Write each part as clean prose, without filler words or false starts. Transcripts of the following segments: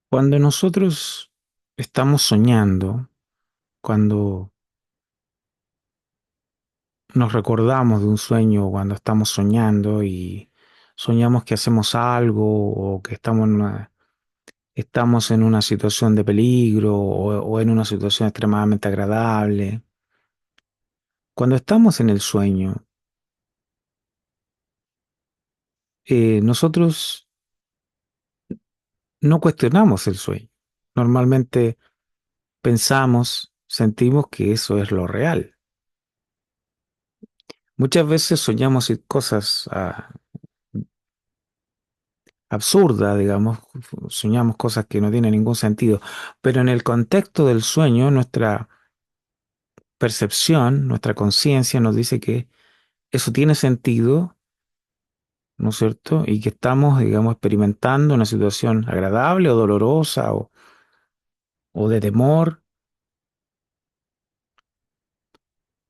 Cuando nosotros estamos soñando, cuando nos recordamos de un sueño, cuando estamos soñando y soñamos que hacemos algo o que estamos en una situación de peligro o en una situación extremadamente agradable, cuando estamos en el sueño, nosotros no cuestionamos el sueño. Normalmente pensamos, sentimos que eso es lo real. Muchas veces soñamos cosas absurdas, digamos, soñamos cosas que no tienen ningún sentido, pero en el contexto del sueño, nuestra percepción, nuestra conciencia nos dice que eso tiene sentido, ¿no es cierto? Y que estamos, digamos, experimentando una situación agradable o dolorosa o de temor.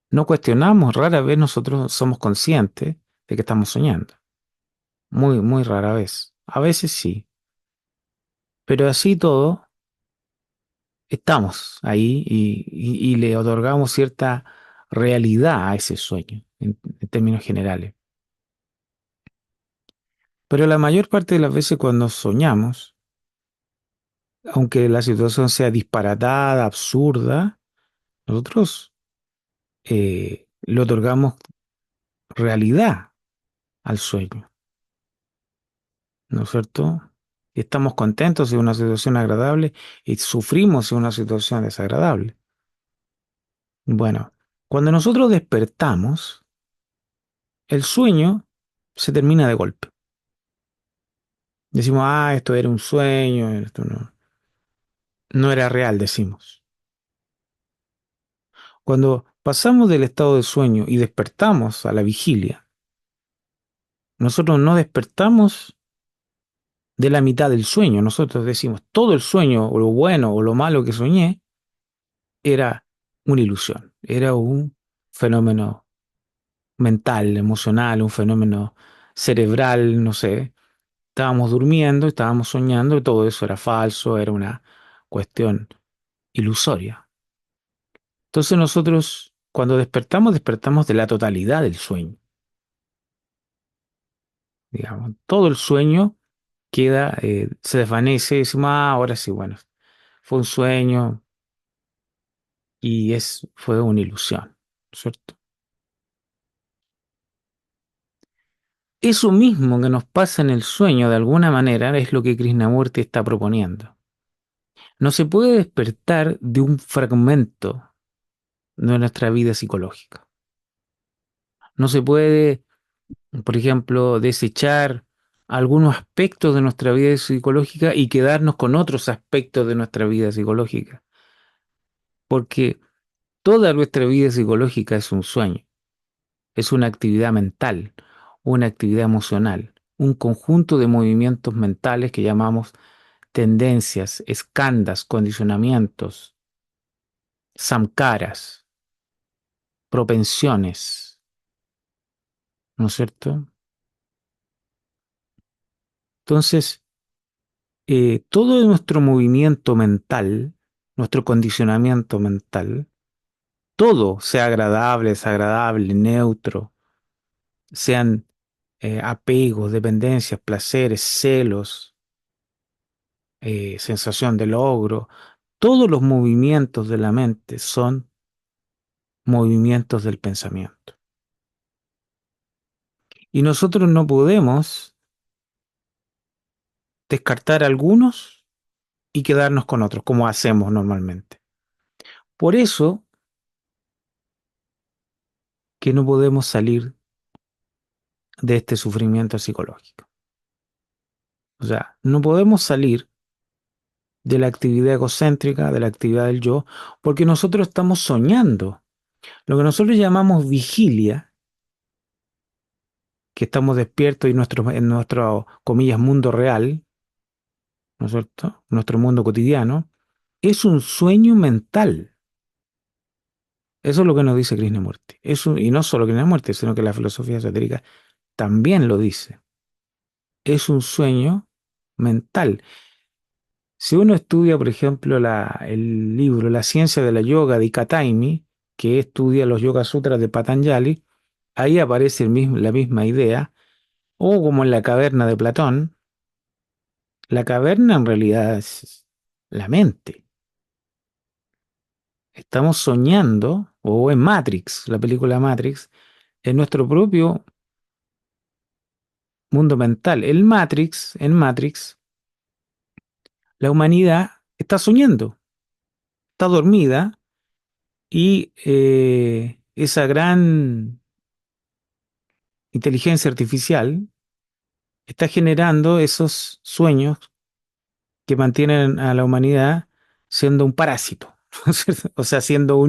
No cuestionamos, rara vez nosotros somos conscientes de que estamos soñando. Muy, muy rara vez. A veces sí, pero así todo, estamos ahí y le otorgamos cierta realidad a ese sueño, en términos generales. Pero la mayor parte de las veces cuando soñamos, aunque la situación sea disparatada, absurda, nosotros le otorgamos realidad al sueño, ¿no es cierto? Y estamos contentos en una situación agradable y sufrimos en una situación desagradable. Bueno, cuando nosotros despertamos, el sueño se termina de golpe. Decimos, esto era un sueño, esto no era real, decimos. Cuando pasamos del estado de sueño y despertamos a la vigilia, nosotros no despertamos de la mitad del sueño. Nosotros decimos, todo el sueño, o lo bueno o lo malo que soñé, era una ilusión, era un fenómeno mental, emocional, un fenómeno cerebral, no sé. Estábamos durmiendo, estábamos soñando y todo eso era falso, era una cuestión ilusoria. Entonces nosotros, cuando despertamos, despertamos de la totalidad del sueño. Digamos, todo el sueño queda, se desvanece, y decimos, ahora sí, bueno, fue un sueño y fue una ilusión, ¿cierto? Eso mismo que nos pasa en el sueño, de alguna manera, es lo que Krishnamurti está proponiendo. No se puede despertar de un fragmento de nuestra vida psicológica. No se puede, por ejemplo, desechar algunos aspectos de nuestra vida psicológica y quedarnos con otros aspectos de nuestra vida psicológica, porque toda nuestra vida psicológica es un sueño, es una actividad mental, una actividad emocional, un conjunto de movimientos mentales que llamamos tendencias, escandas, condicionamientos, samkaras, propensiones, ¿no es cierto? Entonces, todo nuestro movimiento mental, nuestro condicionamiento mental, todo, sea agradable, desagradable, neutro, sean apegos, dependencias, placeres, celos, sensación de logro, todos los movimientos de la mente son movimientos del pensamiento. Y nosotros no podemos descartar algunos y quedarnos con otros, como hacemos normalmente. Por eso que no podemos salir de este sufrimiento psicológico. O sea, no podemos salir de la actividad egocéntrica, de la actividad del yo, porque nosotros estamos soñando. Lo que nosotros llamamos vigilia, que estamos despiertos y en nuestro, comillas, mundo real, ¿no es cierto? Nuestro mundo cotidiano, es un sueño mental. Eso es lo que nos dice Krishnamurti. Y no solo Krishnamurti, sino que la filosofía esotérica también lo dice. Es un sueño mental. Si uno estudia, por ejemplo, el libro La ciencia de la yoga de Ikataimi, que estudia los Yoga Sutras de Patanjali, ahí aparece la misma idea, o como en la caverna de Platón, la caverna en realidad es la mente. Estamos soñando, o en Matrix, la película Matrix, en nuestro propio mundo mental. En Matrix, la humanidad está soñando, está dormida y esa gran inteligencia artificial está generando esos sueños que mantienen a la humanidad siendo un parásito, ¿no es cierto? O sea, siendo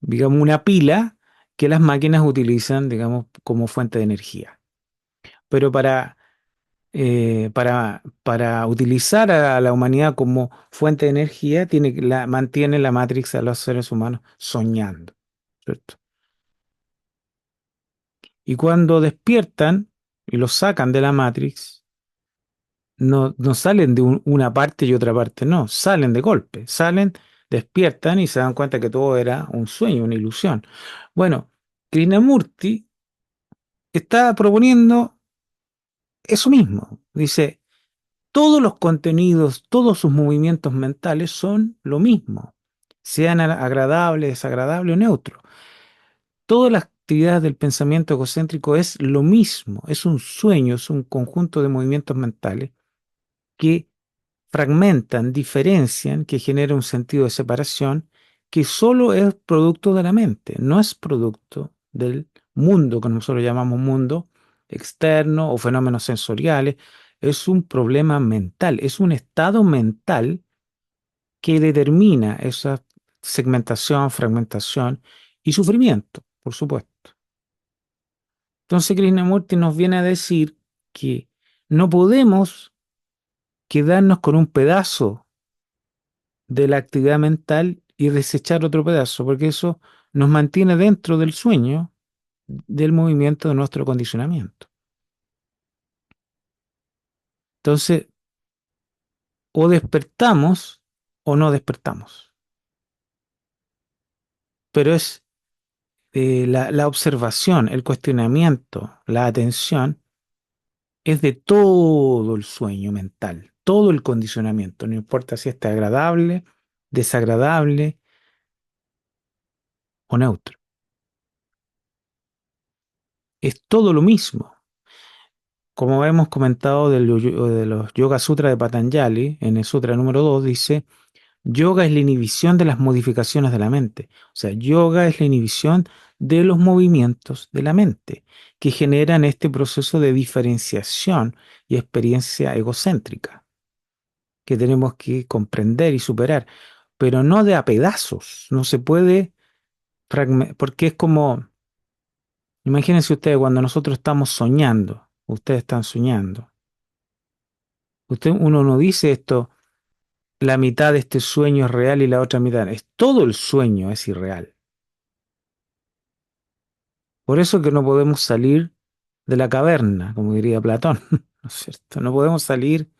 digamos, una pila que las máquinas utilizan, digamos, como fuente de energía. Pero para utilizar a la humanidad como fuente de energía, mantiene la Matrix a los seres humanos soñando, ¿cierto? Y cuando despiertan y los sacan de la Matrix, no salen de una parte y otra parte, no, salen de golpe, salen, despiertan y se dan cuenta que todo era un sueño, una ilusión. Bueno, Krishnamurti está proponiendo eso mismo. Dice, todos los contenidos, todos sus movimientos mentales son lo mismo, sean agradables, desagradables o neutros. Todas las actividades del pensamiento egocéntrico es lo mismo, es un sueño, es un conjunto de movimientos mentales que fragmentan, diferencian, que genera un sentido de separación que solo es producto de la mente, no es producto del mundo que nosotros llamamos mundo externo o fenómenos sensoriales, es un problema mental, es un estado mental que determina esa segmentación, fragmentación y sufrimiento, por supuesto. Entonces Krishnamurti nos viene a decir que no podemos quedarnos con un pedazo de la actividad mental y desechar otro pedazo, porque eso nos mantiene dentro del sueño del movimiento de nuestro condicionamiento. Entonces, o despertamos o no despertamos, pero es la observación, el cuestionamiento, la atención, es de todo el sueño mental, todo el condicionamiento, no importa si es agradable, desagradable o neutro, es todo lo mismo. Como hemos comentado de los Yoga Sutras de Patanjali, en el Sutra número 2 dice, yoga es la inhibición de las modificaciones de la mente. O sea, yoga es la inhibición de los movimientos de la mente que generan este proceso de diferenciación y experiencia egocéntrica que tenemos que comprender y superar, pero no de a pedazos. No se puede porque es como, imagínense ustedes cuando nosotros estamos soñando, ustedes están soñando. Uno no dice esto, la mitad de este sueño es real y la otra mitad. Es todo el sueño es irreal. Por eso que no podemos salir de la caverna, como diría Platón, ¿no es cierto? No podemos salir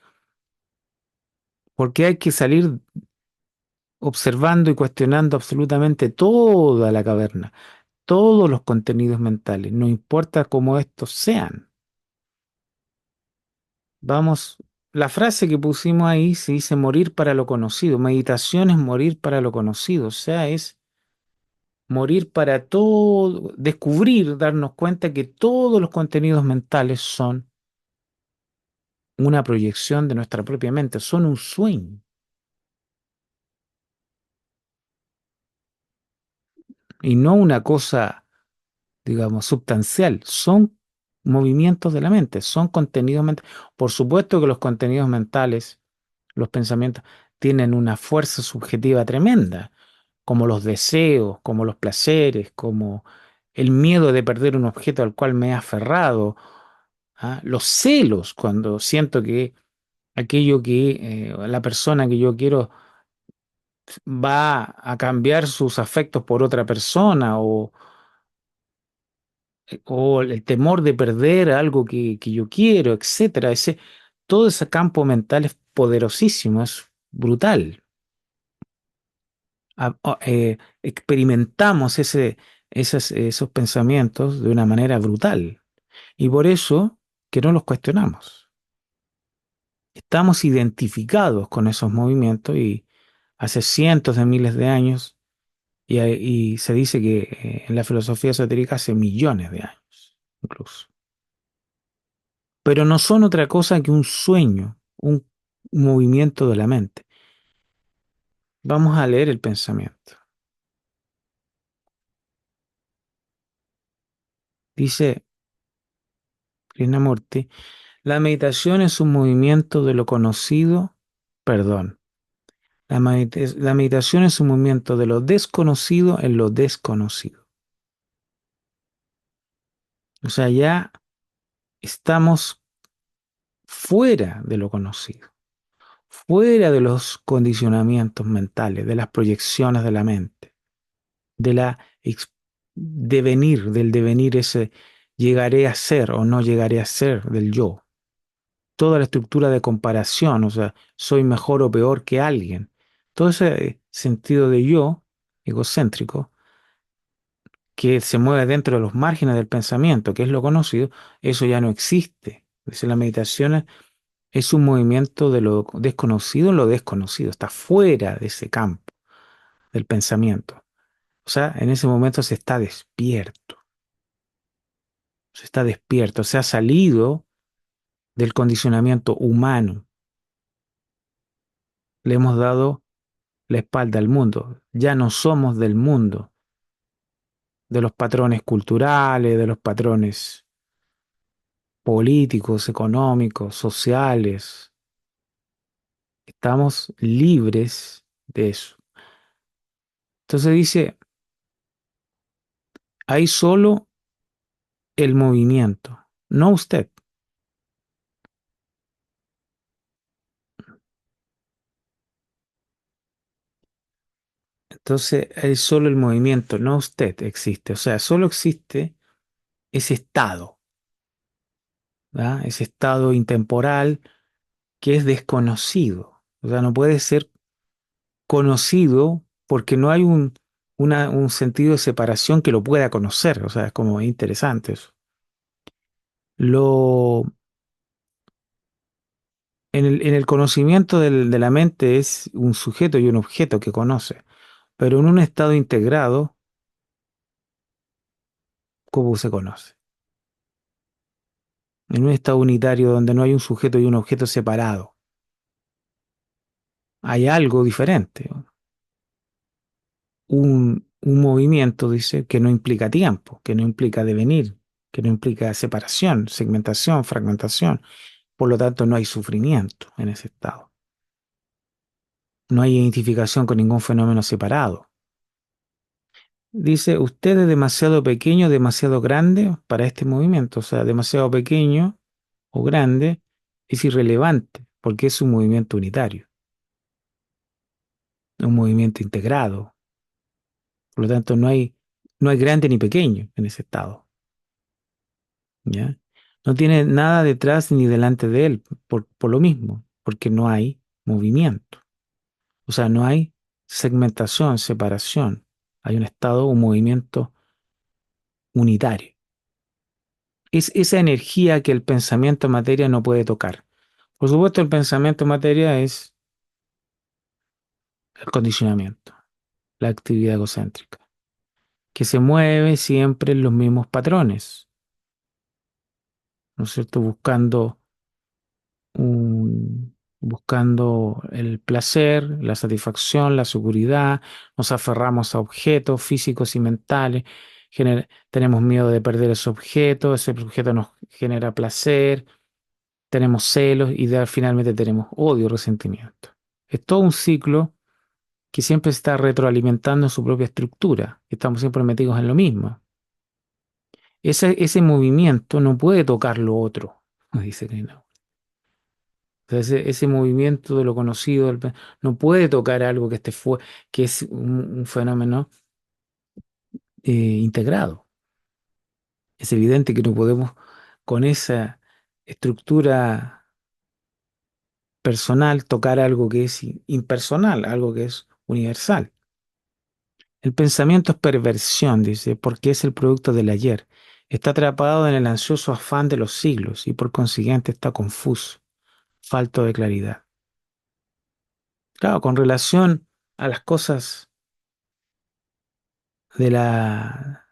porque hay que salir observando y cuestionando absolutamente toda la caverna, todos los contenidos mentales, no importa cómo estos sean. Vamos, la frase que pusimos ahí se dice morir para lo conocido. Meditación es morir para lo conocido, o sea, es morir para todo, descubrir, darnos cuenta que todos los contenidos mentales son una proyección de nuestra propia mente, son un sueño y no una cosa, digamos, sustancial, son movimientos de la mente, son contenidos mentales. Por supuesto que los contenidos mentales, los pensamientos, tienen una fuerza subjetiva tremenda, como los deseos, como los placeres, como el miedo de perder un objeto al cual me he aferrado. ¿Ah? Los celos, cuando siento que aquello que la persona que yo quiero va a cambiar sus afectos por otra persona o el temor de perder algo que yo quiero, etcétera. Todo ese campo mental es poderosísimo, brutal. Experimentamos esos pensamientos de una manera brutal. Y por eso que no los cuestionamos. Estamos identificados con esos movimientos y hace cientos de miles de años, y se dice que en la filosofía esotérica hace millones de años incluso. Pero no son otra cosa que un sueño, un movimiento de la mente. Vamos a leer el pensamiento. Dice Krishnamurti, la meditación es un movimiento de lo conocido, perdón, la meditación es un movimiento de lo desconocido en lo desconocido. O sea, ya estamos fuera de lo conocido, fuera de los condicionamientos mentales, de las proyecciones de la mente, de la devenir, del devenir ese llegaré a ser o no llegaré a ser del yo. Toda la estructura de comparación, o sea, soy mejor o peor que alguien. Todo ese sentido de yo egocéntrico que se mueve dentro de los márgenes del pensamiento, que es lo conocido, eso ya no existe. Dice, la meditación es un movimiento de lo desconocido en lo desconocido, está fuera de ese campo del pensamiento. O sea, en ese momento se está despierto, se ha salido del condicionamiento humano, le hemos dado la espalda al mundo, ya no somos del mundo, de los patrones culturales, de los patrones políticos, económicos, sociales. Estamos libres de eso. Entonces dice, hay solo el movimiento, no usted. Entonces hay solo el movimiento, no usted existe. O sea, solo existe ese estado, ¿verdad? Ese estado intemporal que es desconocido. O sea, no puede ser conocido porque no hay un sentido de separación que lo pueda conocer. O sea, es como interesante eso. Lo, en el conocimiento de la mente es un sujeto y un objeto que conoce, pero en un estado integrado, ¿cómo se conoce? En un estado unitario donde no hay un sujeto y un objeto separado, hay algo diferente. Un movimiento, dice, que no implica tiempo, que no implica devenir, que no implica separación, segmentación, fragmentación. Por lo tanto, no hay sufrimiento en ese estado. No hay identificación con ningún fenómeno separado. Dice, usted es demasiado pequeño, demasiado grande para este movimiento. O sea, demasiado pequeño o grande es irrelevante porque es un movimiento unitario, un movimiento integrado. Por lo tanto, no hay grande ni pequeño en ese estado. ¿Ya? No tiene nada detrás ni delante de él por lo mismo, porque no hay movimiento. O sea, no hay segmentación, separación. Hay un estado, un movimiento unitario. Es esa energía que el pensamiento materia no puede tocar. Por supuesto, el pensamiento materia es el condicionamiento, la actividad egocéntrica, que se mueve siempre en los mismos patrones, ¿no es cierto? Buscando el placer, la satisfacción, la seguridad, nos aferramos a objetos físicos y mentales, tenemos miedo de perder ese objeto nos genera placer, tenemos celos y finalmente tenemos odio, resentimiento. Es todo un ciclo que siempre está retroalimentando su propia estructura, estamos siempre metidos en lo mismo. Ese movimiento no puede tocar lo otro, dice Krishna. O sea, ese movimiento de lo conocido no puede tocar algo que que es un fenómeno integrado. Es evidente que no podemos con esa estructura personal tocar algo que es impersonal, algo que es universal. El pensamiento es perversión, dice, porque es el producto del ayer. Está atrapado en el ansioso afán de los siglos y por consiguiente está confuso, falto de claridad. Claro, con relación a las cosas de la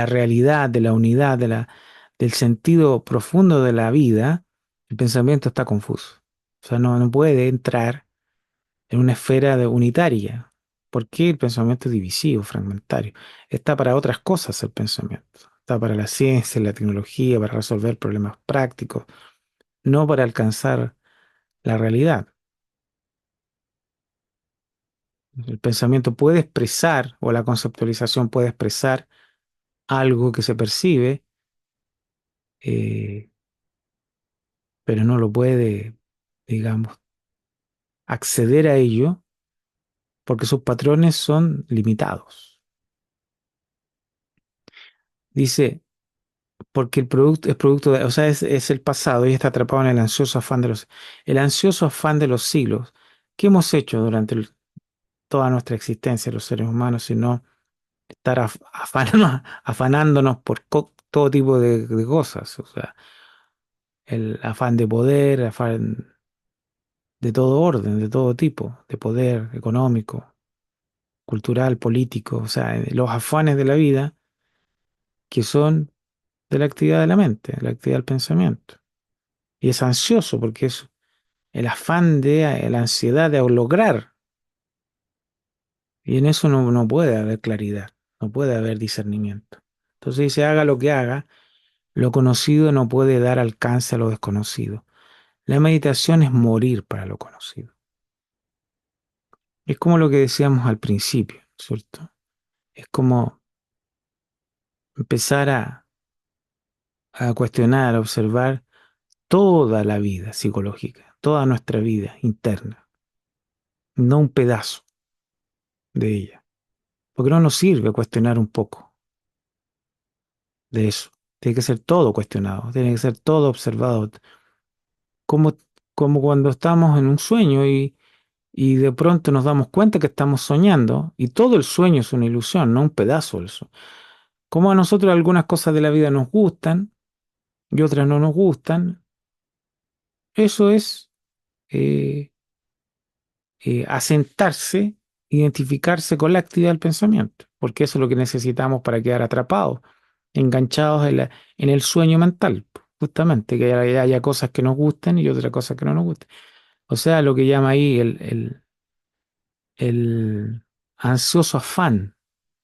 realidad, de la unidad, del sentido profundo de la vida, el pensamiento está confuso. O sea, no puede entrar en una esfera unitaria. ¿Por qué el pensamiento es divisivo, fragmentario? Está para otras cosas el pensamiento. Está para la ciencia, la tecnología, para resolver problemas prácticos, no para alcanzar la realidad. El pensamiento puede expresar, o la conceptualización puede expresar algo que se percibe, eh, pero no lo puede, digamos, acceder a ello porque sus patrones son limitados. Dice, porque el producto es producto de, o sea, es el pasado y está atrapado en el ansioso afán de los siglos. ¿Qué hemos hecho durante toda nuestra existencia, los seres humanos, sino estar afanándonos por todo tipo de cosas? O sea, el afán de poder, afán de todo orden, de todo tipo, de poder económico, cultural, político, o sea, los afanes de la vida que son de la actividad de la mente, de la actividad del pensamiento. Y es ansioso porque es el afán de la ansiedad de lograr. Y en eso no puede haber claridad, no puede haber discernimiento. Entonces dice, haga lo que haga, lo conocido no puede dar alcance a lo desconocido. La meditación es morir para lo conocido. Es como lo que decíamos al principio, ¿cierto? Es como empezar a cuestionar, a observar toda la vida psicológica, toda nuestra vida interna, no un pedazo de ella. Porque no nos sirve cuestionar un poco de eso. Tiene que ser todo cuestionado, tiene que ser todo observado. Como, como cuando estamos en un sueño y de pronto nos damos cuenta que estamos soñando y todo el sueño es una ilusión, no un pedazo del sueño. Como a nosotros algunas cosas de la vida nos gustan y otras no nos gustan, eso es eh, asentarse, identificarse con la actividad del pensamiento, porque eso es lo que necesitamos para quedar atrapados, enganchados en el sueño mental, justamente, que haya cosas que nos gusten y otras cosas que no nos gusten. O sea, lo que llama ahí el ansioso afán,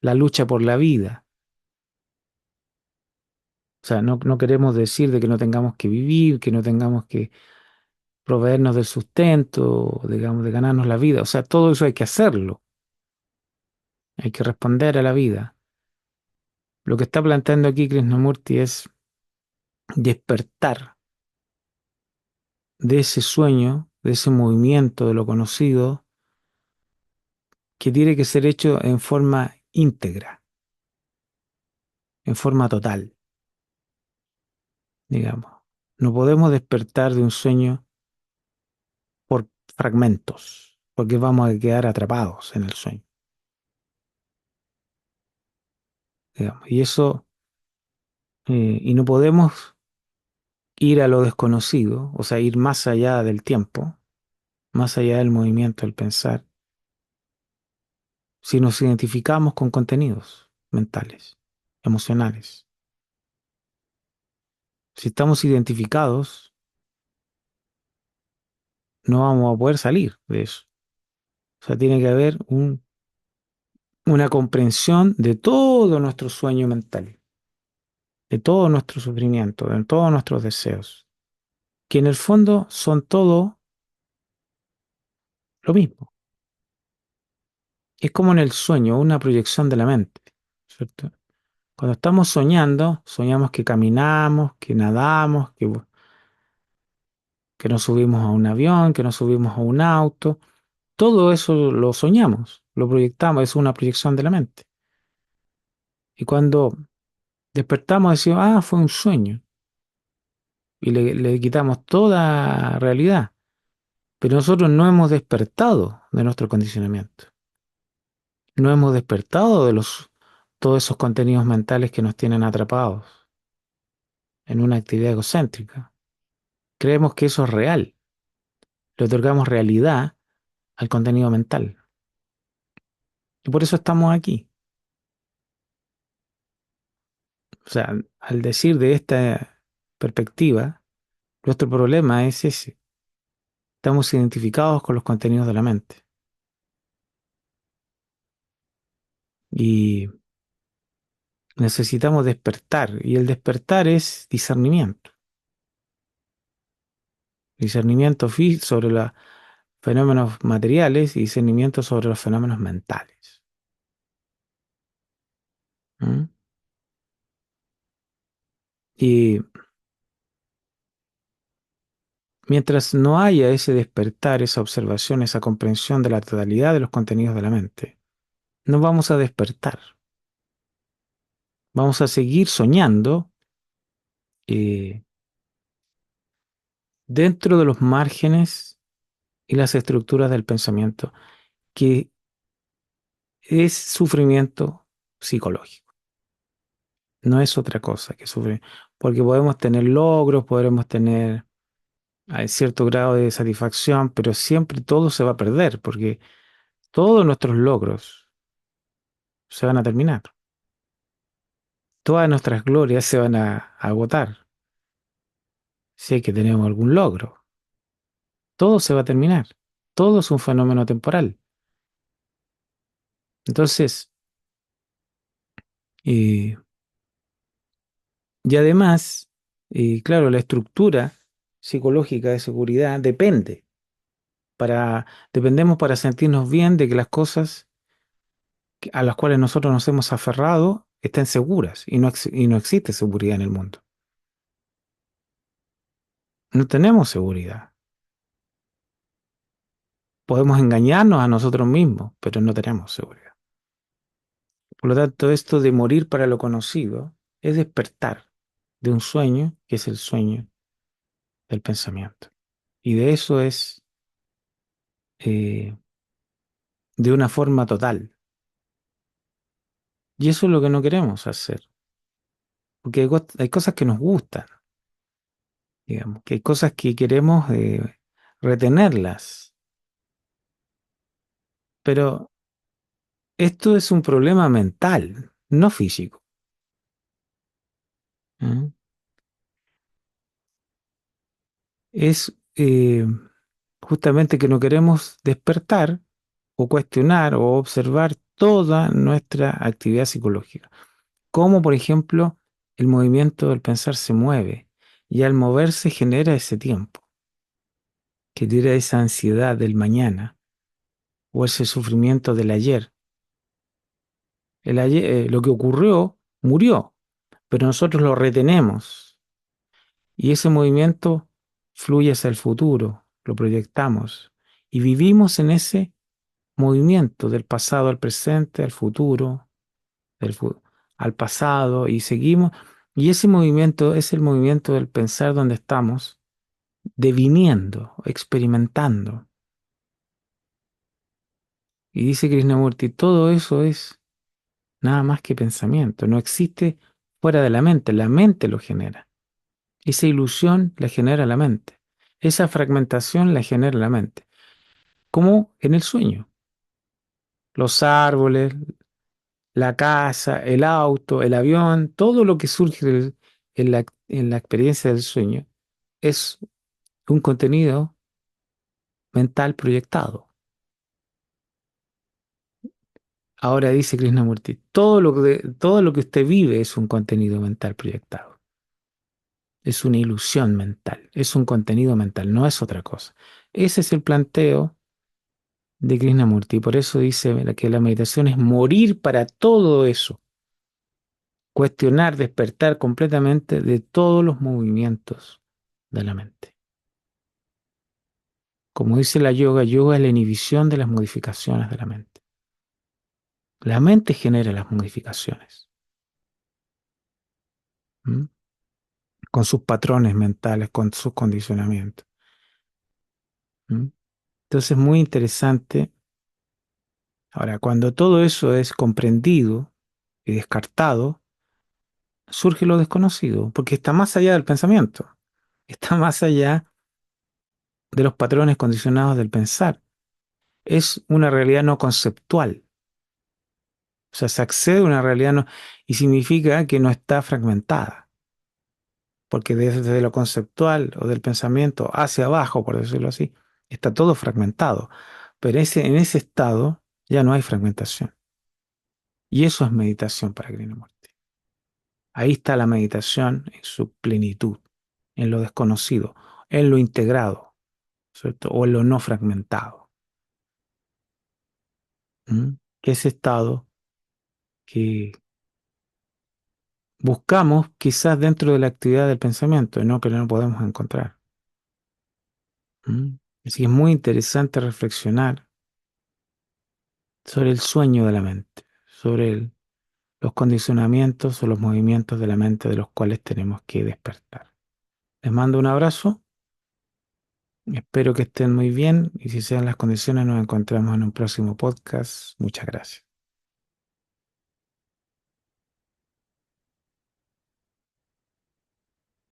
la lucha por la vida. O sea, no queremos decir de que no tengamos que vivir, que no tengamos que proveernos del sustento, digamos, de ganarnos la vida. O sea, todo eso hay que hacerlo, hay que responder a la vida. Lo que está planteando aquí Krishnamurti es despertar de ese sueño, de ese movimiento de lo conocido, que tiene que ser hecho en forma íntegra, en forma total, digamos. No podemos despertar de un sueño por fragmentos, porque vamos a quedar atrapados en el sueño, digamos. Y no podemos ir a lo desconocido, o sea, ir más allá del tiempo, más allá del movimiento, del pensar, si nos identificamos con contenidos mentales, emocionales. Si estamos identificados, no vamos a poder salir de eso. O sea, tiene que haber una comprensión de todo nuestro sueño mental, de todo nuestro sufrimiento, de todos nuestros deseos, que en el fondo son todo lo mismo. Es como en el sueño, una proyección de la mente, ¿cierto? Cuando estamos soñando, soñamos que caminamos, que nadamos, que nos subimos a un avión, que nos subimos a un auto. Todo eso lo soñamos, lo proyectamos, es una proyección de la mente. Y cuando despertamos decimos, ah, fue un sueño. Y le quitamos toda realidad. Pero nosotros no hemos despertado de nuestro condicionamiento. No hemos despertado de todos esos contenidos mentales que nos tienen atrapados en una actividad egocéntrica. Creemos que eso es real. Le otorgamos realidad al contenido mental. Y por eso estamos aquí. O sea, al decir de esta perspectiva, nuestro problema es ese. Estamos identificados con los contenidos de la mente. Y necesitamos despertar. Y el despertar es discernimiento. Discernimiento sobre los fenómenos materiales y discernimiento sobre los fenómenos mentales. ¿Mm? Y mientras no haya ese despertar, esa observación, esa comprensión de la totalidad de los contenidos de la mente, no vamos a despertar. Vamos a seguir soñando eh, dentro de los márgenes y las estructuras del pensamiento, que es sufrimiento psicológico. No es otra cosa que sufrir, porque podemos tener logros, podremos tener cierto grado de satisfacción, pero siempre todo se va a perder, porque todos nuestros logros se van a terminar. Todas nuestras glorias se van a agotar. Si es que tenemos algún logro, todo se va a terminar. Todo es un fenómeno temporal. Entonces, eh, y además, claro, la estructura psicológica de seguridad dependemos para sentirnos bien de que las cosas a las cuales nosotros nos hemos aferrado estén seguras y no existe seguridad en el mundo. No tenemos seguridad. Podemos engañarnos a nosotros mismos, pero no tenemos seguridad. Por lo tanto, esto de morir para lo conocido es despertar de un sueño que es el sueño del pensamiento. Y de eso es eh, de una forma total. Y eso es lo que no queremos hacer. Porque hay cosas que nos gustan, digamos, que hay cosas que queremos retenerlas. Pero esto es un problema mental, no físico. ¿Mm? Es justamente que no queremos despertar o cuestionar o observar toda nuestra actividad psicológica. Como por ejemplo el movimiento del pensar se mueve y al moverse genera ese tiempo, que tira esa ansiedad del mañana o ese sufrimiento del ayer. Lo que ocurrió murió, pero nosotros lo retenemos y ese movimiento fluye hacia el futuro, lo proyectamos y vivimos en ese movimiento del pasado al presente, al futuro, del fu- al pasado y seguimos. Y ese movimiento es el movimiento del pensar donde estamos deviniendo, experimentando. Y dice Krishnamurti, todo eso es nada más que pensamiento, no existe fuera de la mente lo genera. Esa ilusión la genera la mente, esa fragmentación la genera la mente, como en el sueño. Los árboles, la casa, el auto, el avión, todo lo que surge en la experiencia del sueño es un contenido mental proyectado. Ahora dice Krishnamurti, todo lo que usted vive es un contenido mental proyectado. Es una ilusión mental, es un contenido mental, no es otra cosa. Ese es el planteo de Krishnamurti. Por eso dice que la meditación es morir para todo eso, cuestionar, despertar completamente de todos los movimientos de la mente. Como dice la yoga, yoga es la inhibición de las modificaciones de la mente. La mente genera las modificaciones, ¿m? Con sus patrones mentales, con sus condicionamientos. ¿M? Entonces, muy interesante. Ahora, cuando todo eso es comprendido y descartado, surge lo desconocido, porque está más allá del pensamiento, está más allá de los patrones condicionados del pensar. Es una realidad no conceptual. O sea, se accede a una realidad no, y significa que no está fragmentada, porque desde lo conceptual o del pensamiento hacia abajo, por decirlo así, está todo fragmentado. Pero en ese estado ya no hay fragmentación. Y eso es meditación para Krishnamurti. Ahí está la meditación en su plenitud, en lo desconocido, en lo integrado, ¿cierto? O en lo no fragmentado. ¿Mm? Que ese estado que buscamos quizás dentro de la actividad del pensamiento, y no que no lo podemos encontrar. ¿Mm? Así que es muy interesante reflexionar sobre el sueño de la mente, sobre los condicionamientos o los movimientos de la mente de los cuales tenemos que despertar. Les mando un abrazo, espero que estén muy bien y si sean las condiciones nos encontramos en un próximo podcast. Muchas gracias.